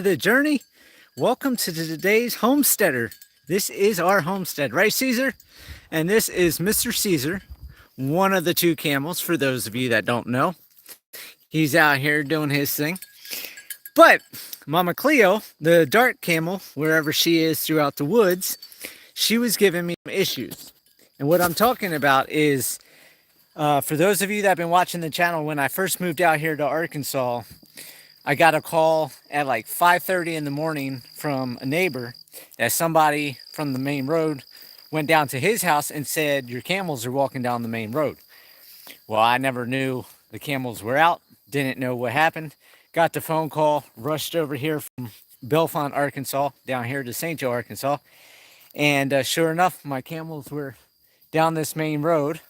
the journey. Welcome to today's Homesteader. This is our homestead, right, Caesar? And this is Mr. Caesar, one of the two camels, for those of you that don't know. He's out here doing his thing. But Mama Cleo, the dark camel, wherever she is throughout the woods, she was giving me issues. And what I'm talking about is, for those of you that have been watching the channel, when I first moved out here to Arkansas, I got a call at like 5:30 in the morning from a neighbor that somebody from the main road went down to his house and said, your camels are walking down the main road. Well, I never knew the camels were out, didn't know what happened. Got the phone call, rushed over here from Bellefonte, Arkansas, down here to St. Joe, Arkansas. And sure enough, my camels were down this main road,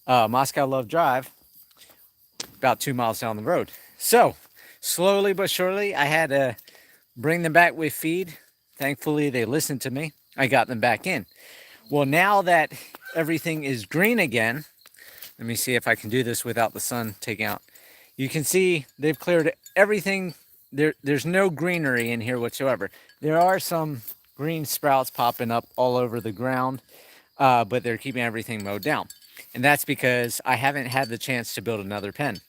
Moscow Love Drive, about 2 miles down the road. So slowly but surely, I had to bring them back with feed. Thankfully, they listened to me. I got them back in. Well, now that everything is green again, let me see if I can do this without the sun taking out. You can see they've cleared everything. There's no greenery in here whatsoever. There are some green sprouts popping up all over the ground, but they're keeping everything mowed down. And that's because I haven't had the chance to build another pen.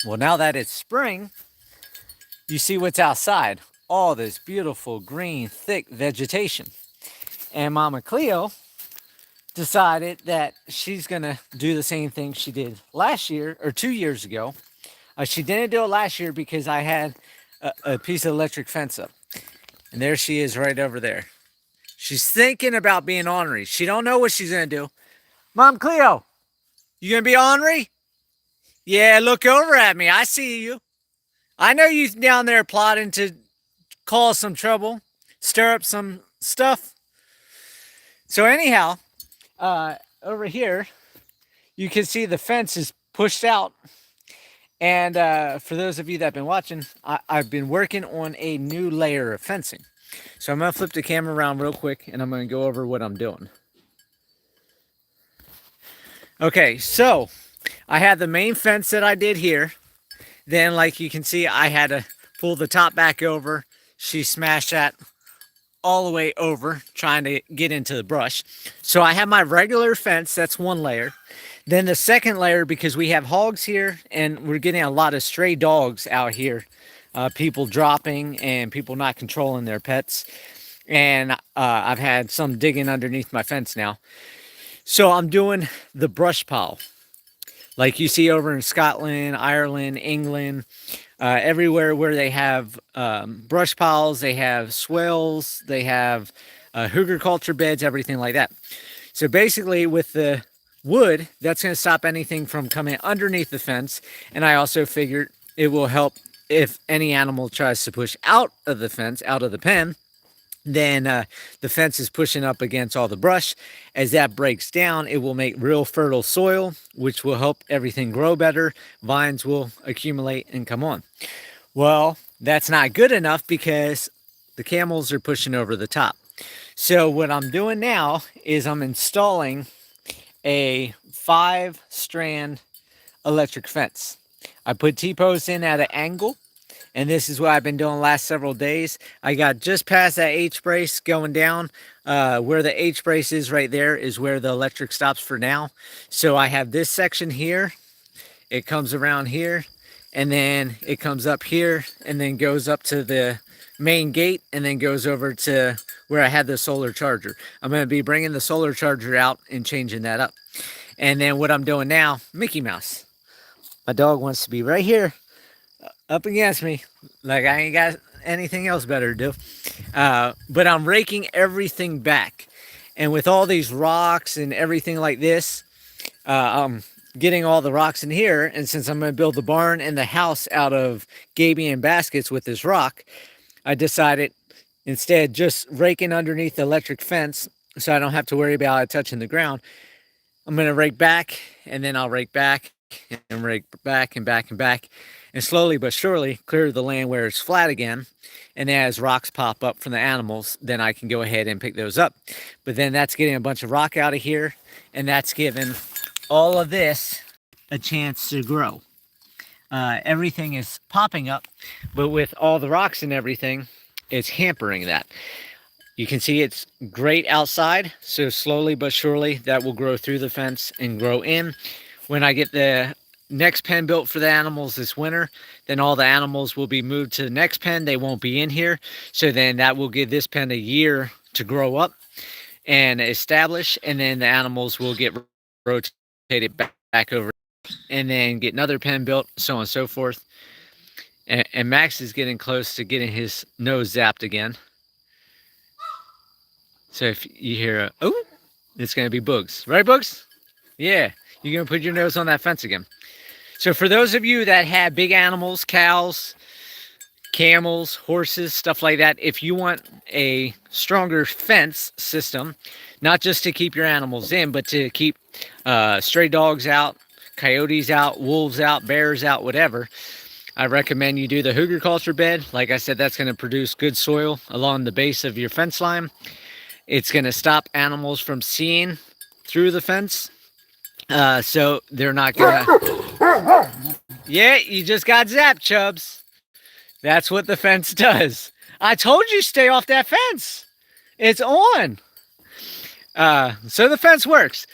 Well, now that it's spring, you see what's outside. All this beautiful green, thick vegetation. And Mama Cleo decided that she's going to do the same thing she did last year or 2 years ago. She didn't do it last year because I had a piece of electric fence up. And there she is right over there. She's thinking about being ornery. She don't know what she's going to do. Mom Cleo, you going to be ornery? Yeah, look over at me. I see you. I know you down there plotting to cause some trouble, stir up some stuff. So anyhow, over here, you can see the fence is pushed out. And for those of you that have been watching, I've been working on a new layer of fencing. So I'm going to flip the camera around real quick, and I'm going to go over what I'm doing. Okay, so I had the main fence that I did here. Then, like you can see, I had to pull the top back over. She smashed that all the way over, trying to get into the brush. So I have my regular fence, that's one layer. Then the second layer, because we have hogs here, and we're getting a lot of stray dogs out here. People dropping and people not controlling their pets. And I've had some digging underneath my fence now. So I'm doing the brush pile. Like you see over in Scotland, Ireland, England, everywhere where they have brush piles, they have swales, they have hygge culture beds, everything like that. So basically with the wood, that's going to stop anything from coming underneath the fence. And I also figured it will help if any animal tries to push out of the fence, out of the pen. Then the fence is pushing up against all the brush. As that breaks down, it will make real fertile soil, which will help everything grow better. Vines will accumulate and come on. Well, that's not good enough because the camels are pushing over the top. So what I'm doing now is I'm installing a 5-strand electric fence. I put T-posts in at an angle. And this is what I've been doing the last several days. I got just past that H-brace going down. Where the H-brace is right there is where the electric stops for now. So I have this section here. It comes around here. And then it comes up here. And then goes up to the main gate. And then goes over to where I had the solar charger. I'm going to be bringing the solar charger out and changing that up. And then what I'm doing now, Mickey Mouse. My dog wants to be right here, up against me, like I ain't got anything else better to do. But I'm raking everything back. And with all these rocks and everything like this, I'm getting all the rocks in here. And since I'm going to build the barn and the house out of gabion baskets with this rock, I decided instead just raking underneath the electric fence so I don't have to worry about it touching the ground. I'm going to rake back, and then I'll rake back and rake back and back and back. And slowly but surely clear the land where it's flat again. And then as rocks pop up from the animals, then I can go ahead and pick those up. But then that's getting a bunch of rock out of here. And that's giving all of this a chance to grow. everything is popping up, but with all the rocks and everything, it's hampering that. You can see it's great outside, so slowly but surely that will grow through the fence and grow in. When I get the next pen built for the animals this winter, then all the animals will be moved to the next pen. They won't be in here. So then that will give this pen a year to grow up and establish, and then the animals will get rotated back over and then get another pen built, so on and so forth. And Max is getting close to getting his nose zapped again. So if you hear a, oh, it's going to be Bugs. Right, Bugs? Yeah, you're going to put your nose on that fence again. So for those of you that have big animals, cows, camels, horses, stuff like that, if you want a stronger fence system, not just to keep your animals in, but to keep stray dogs out, coyotes out, wolves out, bears out, whatever, I recommend you do the hugelkultur bed. Like I said, that's going to produce good soil along the base of your fence line. It's going to stop animals from seeing through the fence. So they're not going to... Yeah, you just got zapped, Chubbs. That's what the fence does. I told you stay off that fence. It's on. So the fence works.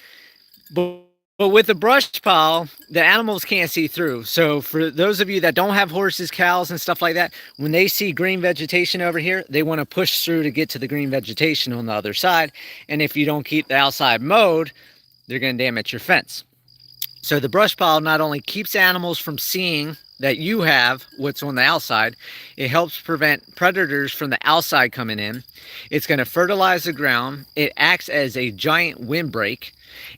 But with the brush pile, the animals can't see through. So for those of you that don't have horses, cows, and stuff like that, when they see green vegetation over here, they want to push through to get to the green vegetation on the other side. And if you don't keep the outside mowed, they're going to damage your fence. So the brush pile not only keeps animals from seeing that you have what's on the outside, it helps prevent predators from the outside coming in. It's going to fertilize the ground. It acts as a giant windbreak.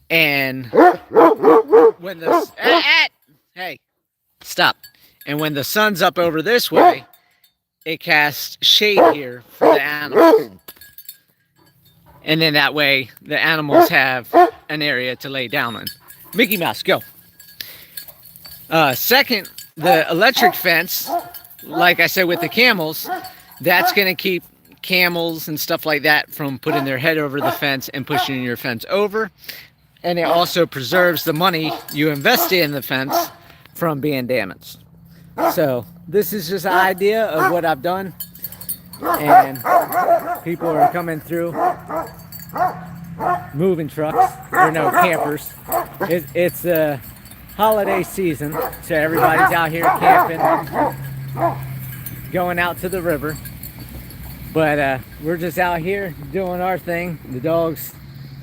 And when the hey, stop. And when the sun's up over this way, it casts shade here for the animals. And then that way the animals have an area to lay down in. Mickey Mouse, go. Second, the electric fence, like I said with the camels, that's going to keep camels and stuff like that from putting their head over the fence and pushing your fence over. And it also preserves the money you invested in the fence from being damaged. So this is just an idea of what I've done. And people are coming through, moving trucks, or no, campers. It's a holiday season, so everybody's out here camping, going out to the river. But we're just out here doing our thing. The dogs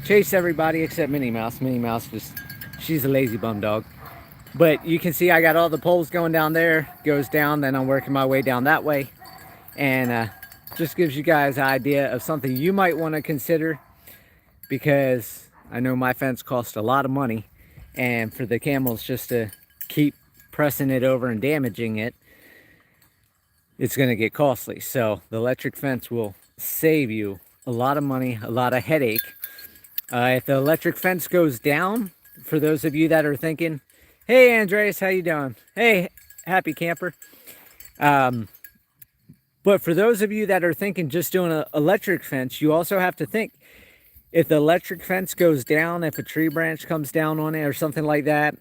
chase everybody except Minnie Mouse. Minnie Mouse she's a lazy bum dog. But you can see I got all the poles going down there, goes down, then I'm working my way down that way. And just gives you guys an idea of something you might want to consider, because I know my fence cost a lot of money, and for the camels just to keep pressing it over and damaging it, it's going to get costly. So the electric fence will save you a lot of money, a lot of headache. If the electric fence goes down, for those of you that are thinking, hey Andreas, how you doing? Hey, happy camper. But for those of you that are thinking just doing an electric fence, you also have to think, if the electric fence goes down, if a tree branch comes down on it or something like that,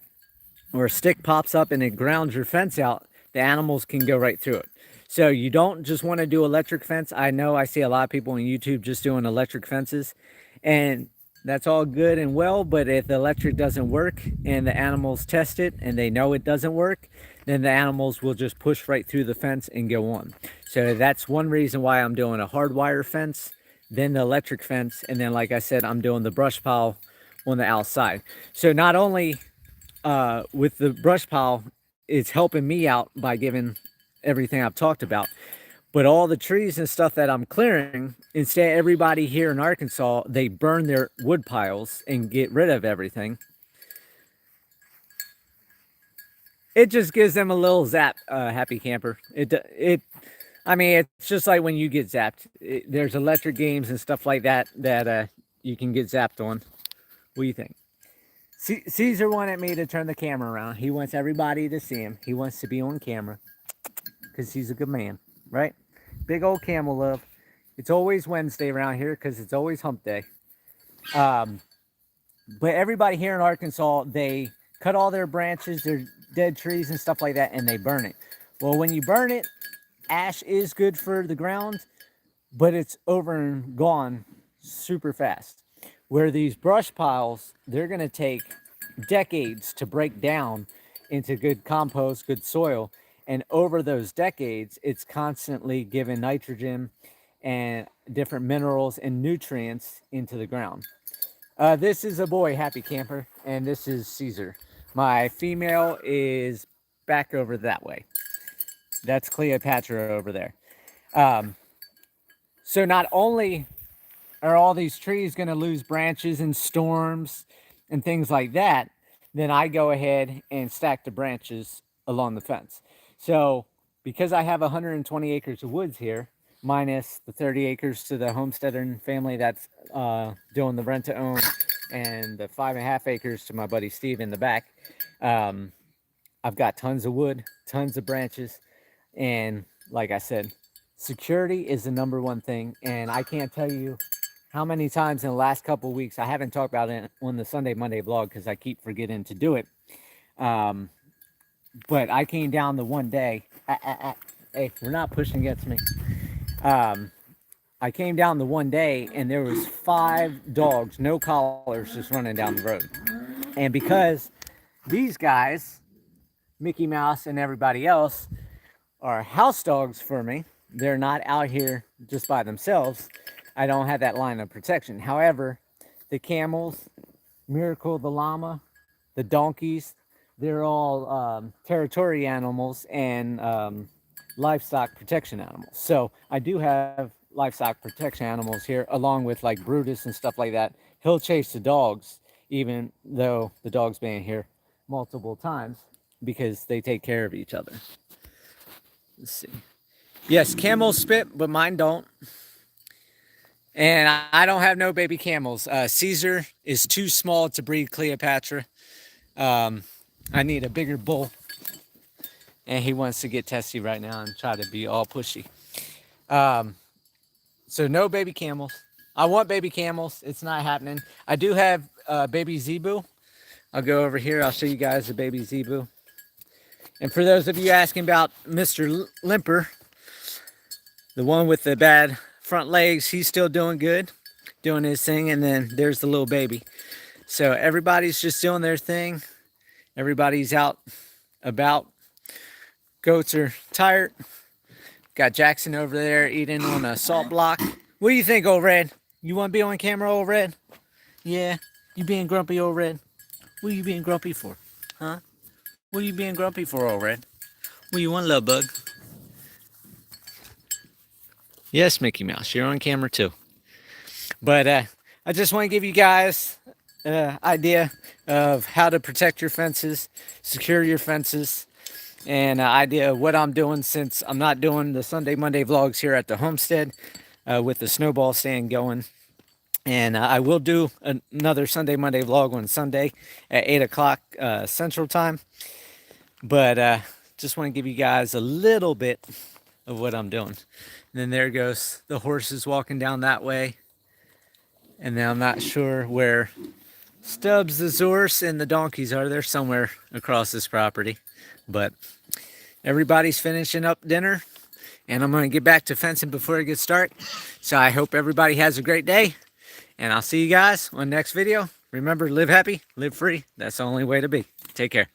or a stick pops up and it grounds your fence out, the animals can go right through it. So you don't just want to do electric fence. I know I see a lot of people on YouTube just doing electric fences, and that's all good and well, but if the electric doesn't work and the animals test it and they know it doesn't work, then the animals will just push right through the fence and go on. So that's one reason why I'm doing a hardwire fence, then the electric fence, and then like I said, I'm doing the brush pile on the outside. So not only with the brush pile, it's helping me out by giving everything I've talked about, but all the trees and stuff that I'm clearing, instead everybody here in Arkansas, they burn their wood piles and get rid of everything. It just gives them a little zap, happy camper. I mean, it's just like when you get zapped. There's electric games and stuff like that that you can get zapped on. What do you think? Caesar wanted me to turn the camera around. He wants everybody to see him. He wants to be on camera because he's a good man, right? Big old camel love. It's always Wednesday around here because it's always hump day. But everybody here in Arkansas, they cut all their branches. dead trees and stuff like that, and they burn it. Well, when you burn it, ash is good for the ground, but it's over and gone super fast. Where these brush piles, they're going to take decades to break down into good compost, good soil. And over those decades, it's constantly giving nitrogen and different minerals and nutrients into the ground. This is a boy, Happy Camper, and this is Caesar. My female is back over that way. That's Cleopatra over there. So not only are all these trees going to lose branches in storms and things like that, then I go ahead and stack the branches along the fence. So because I have 120 acres of woods here, minus the 30 acres to the Homesteader family that's doing the rent to own, and the 5.5 acres to my buddy Steve in the back, I've got tons of wood, tons of branches, and like I said, security is the #1 thing. And I can't tell you how many times in the last couple of weeks, I haven't talked about it on the Sunday Monday vlog because I keep forgetting to do it. But I came down the one day. Hey, we're not pushing against me. I came down the one day and there was 5 dogs, no collars, just running down the road. And because these guys, Mickey Mouse and everybody else, are house dogs for me, they're not out here just by themselves, I don't have that line of protection. However, the camels, Miracle the llama, the donkeys, they're all territory animals and livestock protection animals. So I do have livestock protection animals here, along with like Brutus and stuff like that. He'll chase the dogs, even though the dog's been here multiple times, because they take care of each other. Let's see. Yes, camels spit, but mine don't. And I don't have no baby camels. Caesar is too small to breed Cleopatra. I need a bigger bull. And he wants to get testy right now and try to be all pushy. So no baby camels. I want baby camels. It's not happening. I do have baby zebu. I'll go over here. I'll show you guys the baby zebu. And for those of you asking about Mr. Limper, the one with the bad front legs, he's still doing good, doing his thing. And then there's the little baby. So everybody's just doing their thing. Everybody's out about. Goats are tired. Got Jackson over there eating on a salt block. What do you think, old Red? You want to be on camera, old Red? Yeah? You being grumpy, old Red? What are you being grumpy for? Huh? What are you being grumpy for, old Red? What do you want, little bug? Yes, Mickey Mouse, you're on camera too. But I just want to give you guys an idea of how to protect your fences, secure your fences, and an idea of what I'm doing, since I'm not doing the Sunday Monday vlogs here at the homestead with the snowball stand going. And I will do another Sunday Monday vlog on Sunday at 8 o'clock Central Time. But just want to give you guys a little bit of what I'm doing. And then there goes the horses walking down that way. And then I'm not sure where Stubbs the Zorse and the donkeys are. They're somewhere across this property. But everybody's finishing up dinner. And I'm going to get back to fencing before it gets dark. So I hope everybody has a great day. And I'll see you guys on the next video. Remember, live happy, live free. That's the only way to be. Take care.